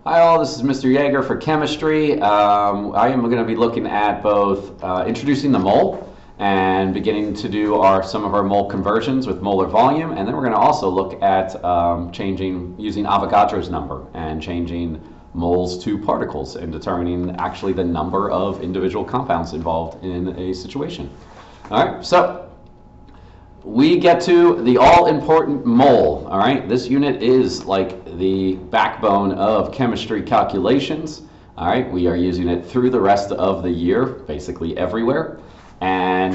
Hi all, this is Mr. Yeager for chemistry. I am going to be looking at both introducing the mole and beginning to do some of our mole conversions with molar volume, and then we're going to also look at using Avogadros number and changing moles to particles and determining actually the number of individual compounds involved in a situation. All right, so we get to the all-important mole. All right, this unit is like the backbone of chemistry calculations. All right, we are using it through the rest of the year, basically everywhere. And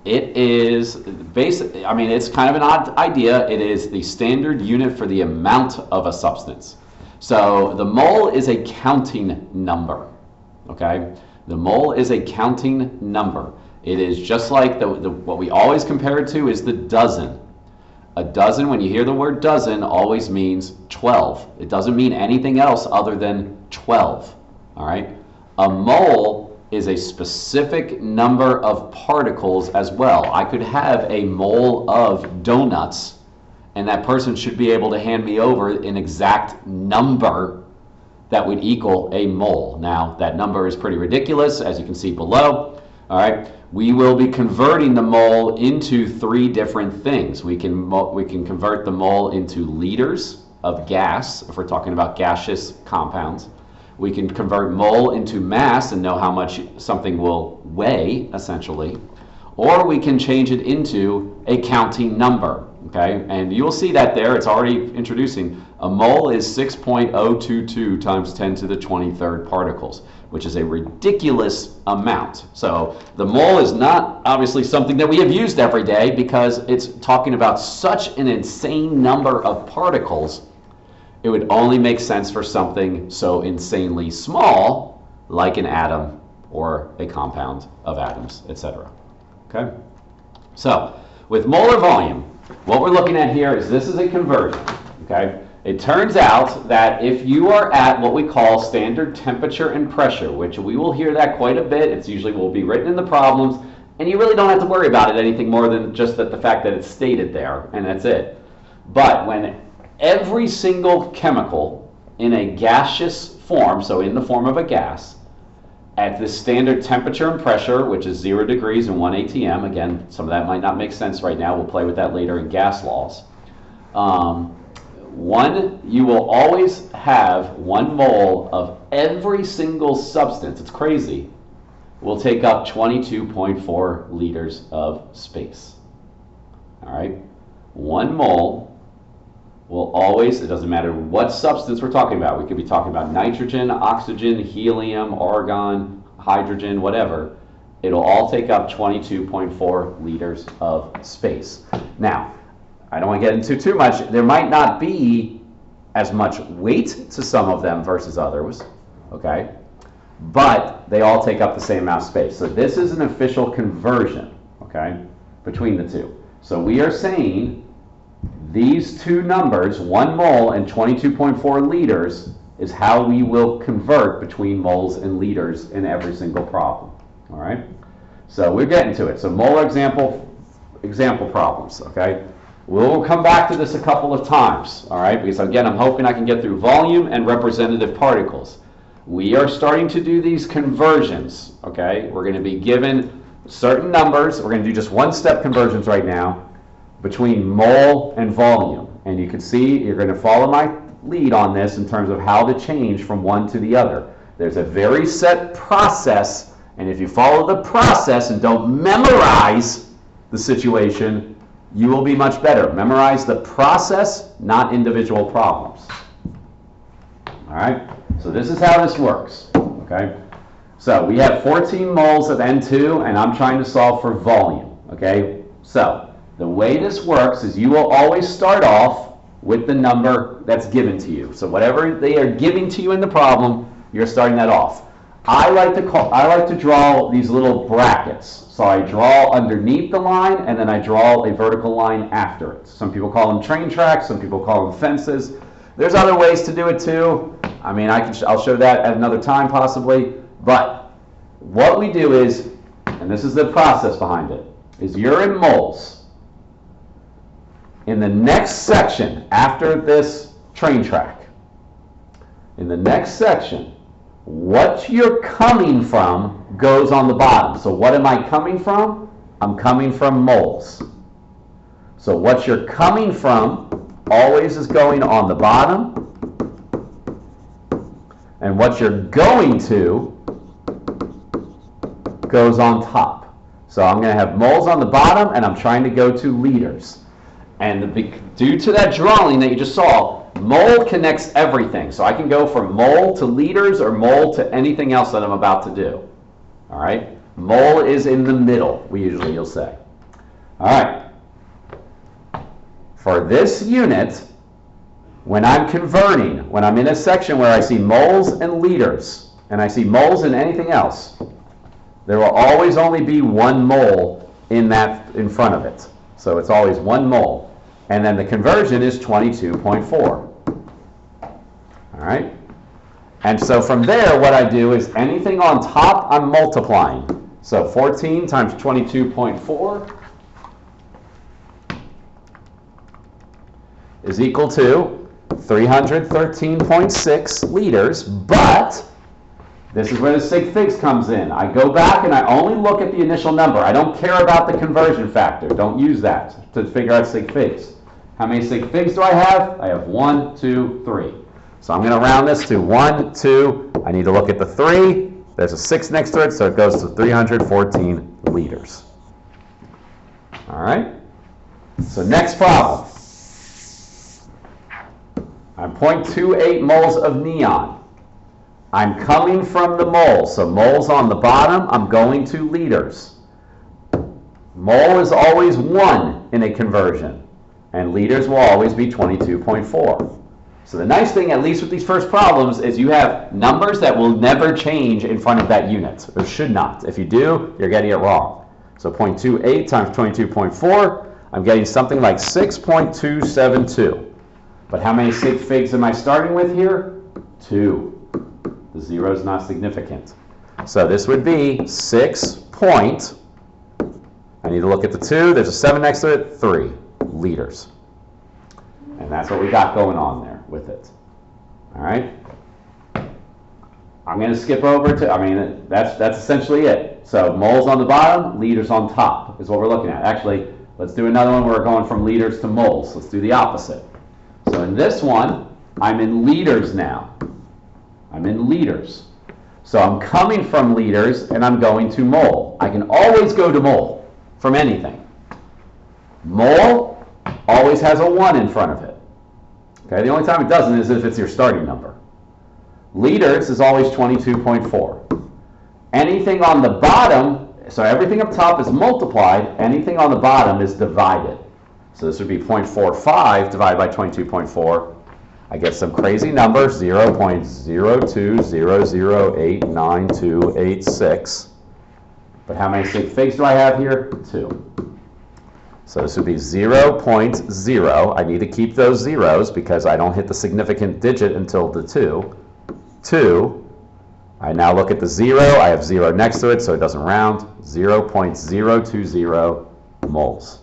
it is basically, I mean, it's kind of an odd idea. It is the standard unit for the amount of a substance. So the mole is a counting number, okay? The mole is a counting number. It is just like what we always compare it to is the dozen. A dozen, when you hear the word dozen, always means 12. It doesn't mean anything else other than 12, all right? A mole is a specific number of particles as well. I could have a mole of donuts, and that person should be able to hand me over an exact number that would equal a mole. Now, that number is pretty ridiculous, as you can see below, all right? We will be converting the mole into three different things. We can convert the mole into liters of gas, if we're talking about gaseous compounds. We can convert mole into mass and know how much something will weigh, essentially. Or we can change it into a counting number, okay? And you'll see that there, it's already introducing. A mole is 6.022 times 10 to the 23rd particles, which is a ridiculous amount. So the mole is not obviously something that we have used every day because it's talking about such an insane number of particles. It would only make sense for something so insanely small like an atom or a compound of atoms, etc. Okay? So with molar volume, what we're looking at here is this is a conversion. Okay? It turns out that if you are at what we call standard temperature and pressure, which we will hear that quite a bit, it's usually will be written in the problems, and you really don't have to worry about it anything more than just the fact that it's stated there, and that's it. But when every single chemical in a gaseous form, so in the form of a gas, at the standard temperature and pressure, which is 0 degrees and 1 atm, again, some of that might not make sense right now, we'll play with that later in gas laws. You will always have 1 mole of every single substance, it's crazy, will take up 22.4 liters of space. All right? 1 mole will always, it doesn't matter what substance we're talking about, we could be talking about nitrogen, oxygen, helium, argon, hydrogen, whatever, it'll all take up 22.4 liters of space. Now, I don't want to get into too much. There might not be as much weight to some of them versus others, okay? But they all take up the same amount of space. So this is an official conversion, okay, between the two. So we are saying these two numbers, 1 mole and 22.4 liters, is how we will convert between moles and liters in every single problem, all right? So we're getting to it. So molar example problems, okay? We'll come back to this a couple of times, all right? Because again, I'm hoping I can get through volume and representative particles. We are starting to do these conversions, okay? We're going to be given certain numbers. We're going to do just one-step conversions right now between mole and volume. And you can see, you're going to follow my lead on this in terms of how to change from one to the other. There's a very set process, and if you follow the process and don't memorize the situation, you will be much better. Memorize the process, not individual problems. All right? So this is how this works, okay? So we have 14 moles of N2, and I'm trying to solve for volume, okay? So the way this works is you will always start off with the number that's given to you. So whatever they are giving to you in the problem, you're starting that off. I like to draw these little brackets. So I draw underneath the line, and then I draw a vertical line after it. Some people call them train tracks, some people call them fences. There's other ways to do it too. I mean, I'll show that at another time possibly. But what we do is, and this is the process behind it, is you're in moles. In the next section after this train track, in the next section, what you're coming from goes on the bottom. So what am I coming from? I'm coming from moles. So what you're coming from always is going on the bottom, and what you're going to goes on top. So I'm going to have moles on the bottom, and I'm trying to go to liters. And due to that drawing that you just saw, mole connects everything. So I can go from mole to liters or mole to anything else that I'm about to do. All right? Mole is in the middle, you'll say. All right. For this unit, when I'm converting, when I'm in a section where I see moles and liters, and I see moles and anything else, there will always only be one mole in front of it. So it's always one mole. And then the conversion is 22.4. All right? And so from there, what I do is anything on top, I'm multiplying. So 14 times 22.4 is equal to 313.6 liters, but this is where the sig figs comes in. I go back and I only look at the initial number. I don't care about the conversion factor. Don't use that to figure out sig figs. How many sig figs do I have? I have 1, 2, 3. So I'm going to round this to 1, 2. I need to look at the 3. There's a 6 next to it, so it goes to 314 liters. All right? So next problem. I'm 0.28 moles of neon. I'm coming from the mole, so moles on the bottom, I'm going to liters. Mole is always 1 in a conversion, and liters will always be 22.4. So the nice thing, at least with these first problems, is you have numbers that will never change in front of that unit, or should not. If you do, you're getting it wrong. So 0.28 times 22.4, I'm getting something like 6.272. But how many sig figs am I starting with here? 2. The 0 is not significant. So this would be 6 point, I need to look at the 2, there's a 7 next to it, 3 liters. And that's what we got going on there with it. All right? I'm going to skip over to, that's essentially it. So moles on the bottom, liters on top is what we're looking at. Actually, let's do another one where we're going from liters to moles. Let's do the opposite. So in this one, I'm in liters now. I'm in liters. So I'm coming from liters and I'm going to mole. I can always go to mole from anything. Mole always has a 1 in front of it. Okay, the only time it doesn't is if it's your starting number. Liters is always 22.4. Anything on the bottom, so everything up top is multiplied, anything on the bottom is divided. So this would be 0.45 divided by 22.4. I get some crazy number, 0.020089286. But how many sig figs do I have here? 2. So this would be 0.0. I need to keep those zeros because I don't hit the significant digit until the 2. 2. I now look at the 0. I have 0 next to it, so it doesn't round. 0.020 moles.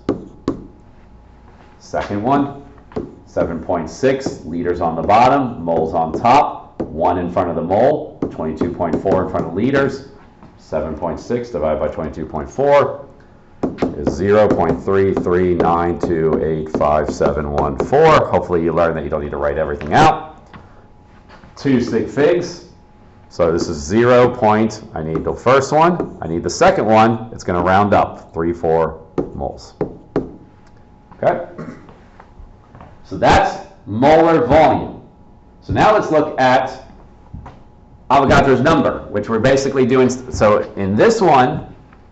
Second one, 7.6 liters on the bottom, moles on top, 1 in front of the mole, 22.4 in front of liters. 7.6 divided by 22.4 is 0.33928571. Hopefully you learn that you don't need to write everything out. 2 sig figs. So this is 0. I need the first one. I need the second one. It's going to round up, 34 moles. Okay? So that's molar volume. So now let's look at Avogadros number, which we're basically doing. So in this one,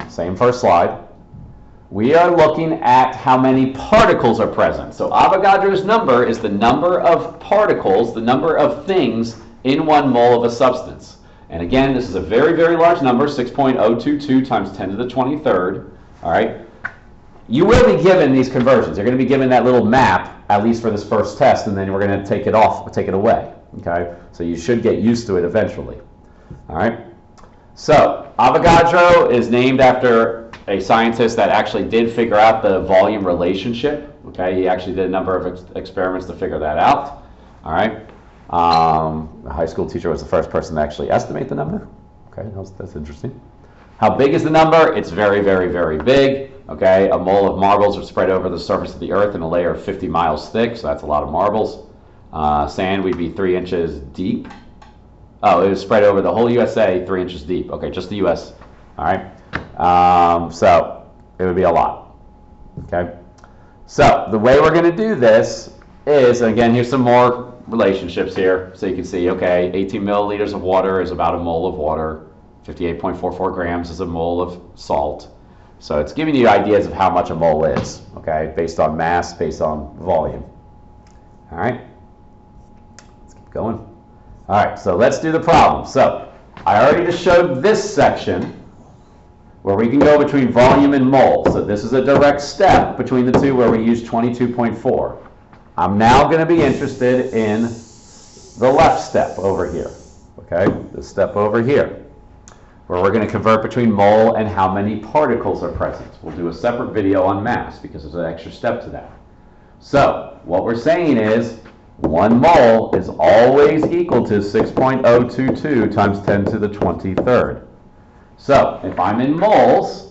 same first slide, we are looking at how many particles are present. So Avogadros number is the number of particles, the number of things in 1 mole of a substance. And again, this is a very, very large number, 6.022 times 10 to the 23rd. All right. You will be given these conversions. You're going to be given that little map, at least for this first test, and then we're going to take it away. Okay? So you should get used to it eventually. All right? So Avogadro is named after a scientist that actually did figure out the volume relationship. Okay? He actually did a number of experiments to figure that out. All right? high school teacher was the first person to actually estimate the number. Okay, that's interesting. How big is the number? It's very, very, very big. Okay, a mole of marbles are spread over the surface of the earth in a layer of 50 miles thick, so that's a lot of marbles. Sand would be 3 inches deep. Oh, it was spread over the whole USA, 3 inches deep. Okay, just the US. All right. So it would be a lot. Okay. So the way we're going to do this is, again, here's some more relationships here. So you can see, okay, 18 milliliters of water is about a mole of water. 58.44 grams is a mole of salt. So it's giving you ideas of how much a mole is, okay, based on mass, based on volume. All right. Let's keep going. All right, so let's do the problem. So I already just showed this section where we can go between volume and mole. So this is a direct step between the two where we use 22.4. I'm now going to be interested in the left step over here, okay, this step over here, where we're going to convert between mole and how many particles are present. We'll do a separate video on mass because there's an extra step to that. So what we're saying is 1 mole is always equal to 6.022 times 10 to the 23rd. So if I'm in moles,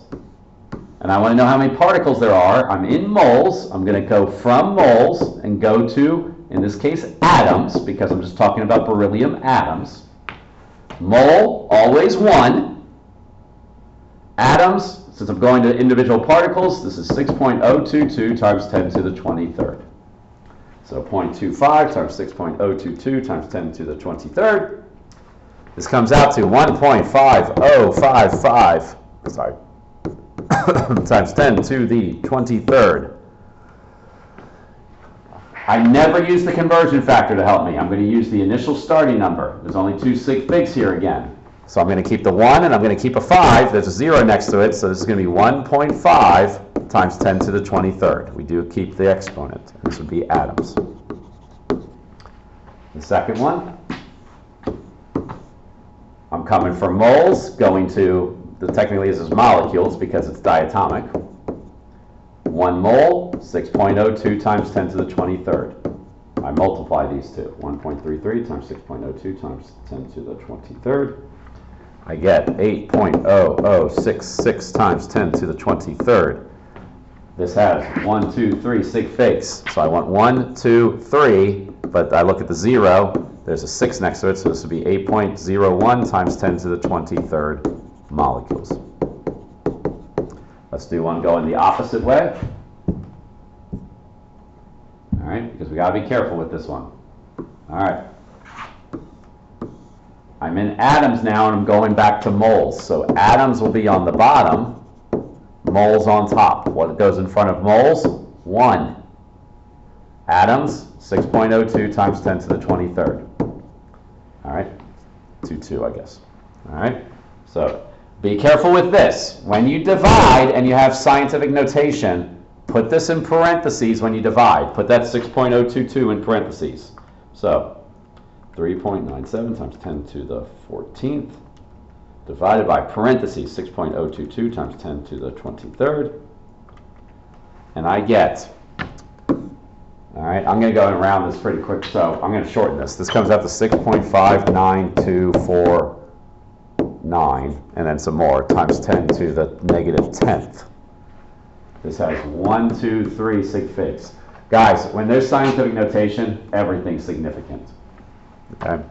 and I want to know how many particles there are, I'm in moles. I'm going to go from moles and go to, in this case, atoms, because I'm just talking about beryllium atoms. Mole, always 1. Atoms, since I'm going to individual particles, this is 6.022 times 10 to the 23rd. So 0.25 times 6.022 times 10 to the 23rd. This comes out to 1.5055, sorry, times 10 to the 23rd. I never use the conversion factor to help me. I'm going to use the initial starting number. There's only 2 sig figs here again. So I'm going to keep the 1 and I'm going to keep a 5. There's a 0 next to it, so this is going to be 1.5 times 10 to the 23rd. We do keep the exponent. This would be atoms. The second one, I'm coming from moles, going to, technically this is molecules because it's diatomic. 1 mole, 6.02 times 10 to the 23rd. I multiply these two. 1.33 times 6.02 times 10 to the 23rd. I get 8.0066 times 10 to the 23rd. This has 1, 2, 3 sig figs. So I want 1, 2, 3, but I look at the 0. There's a 6 next to it, so this would be 8.01 times 10 to the 23rd molecules. Let's do one going the opposite way. All right, because we got to be careful with this one. All right. I'm in atoms now, and I'm going back to moles. So atoms will be on the bottom, moles on top. What goes in front of moles? 1. Atoms, 6.02 times 10 to the 23rd. All right, 2, I guess. All right, so be careful with this. When you divide and you have scientific notation, put this in parentheses when you divide. Put that 6.022 in parentheses. So 3.97 times 10 to the 14th divided by parentheses 6.022 times 10 to the 23rd. And I get, all right, I'm going to go around this pretty quick, so I'm going to shorten this. This comes out to 6.59249, and then some more, times 10 to the negative 10th. This has 1, 2, 3 sig figs. Guys, when there's scientific notation, everything's significant. Okay,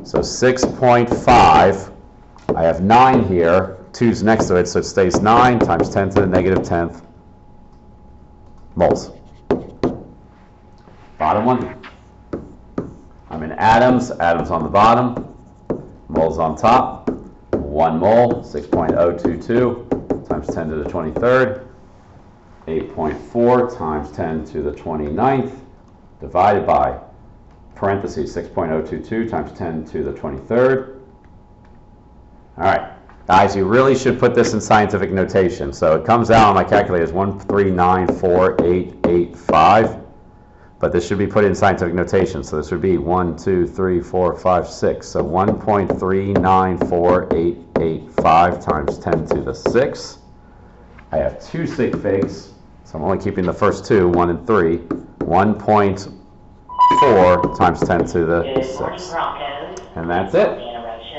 so 6.5, I have 9 here, 2's next to it, so it stays 9 times 10 to the negative 10th moles. Bottom one, I'm in atoms, atoms on the bottom, moles on top. 1 mole, 6.022 times 10 to the 23rd, 8.4 times 10 to the 29th, divided by parentheses 6.022 times 10 to the 23rd. All right, guys, you really should put this in scientific notation. So it comes out on my calculator as 1394885, but this should be put in scientific notation. So this would be 1, 2, 3, 4, 5, 6. So 1.394885 times 10 to the 6. I have 2 sig figs, so I'm only keeping the first 2, 1 and 3. 1.4 times 10 to the 6. Good morning, Broncos. And that's it.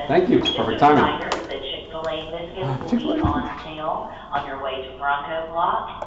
Thank you. Perfect timing. The Chick-fil-A biscuits will be on sale on your way to Bronco Block.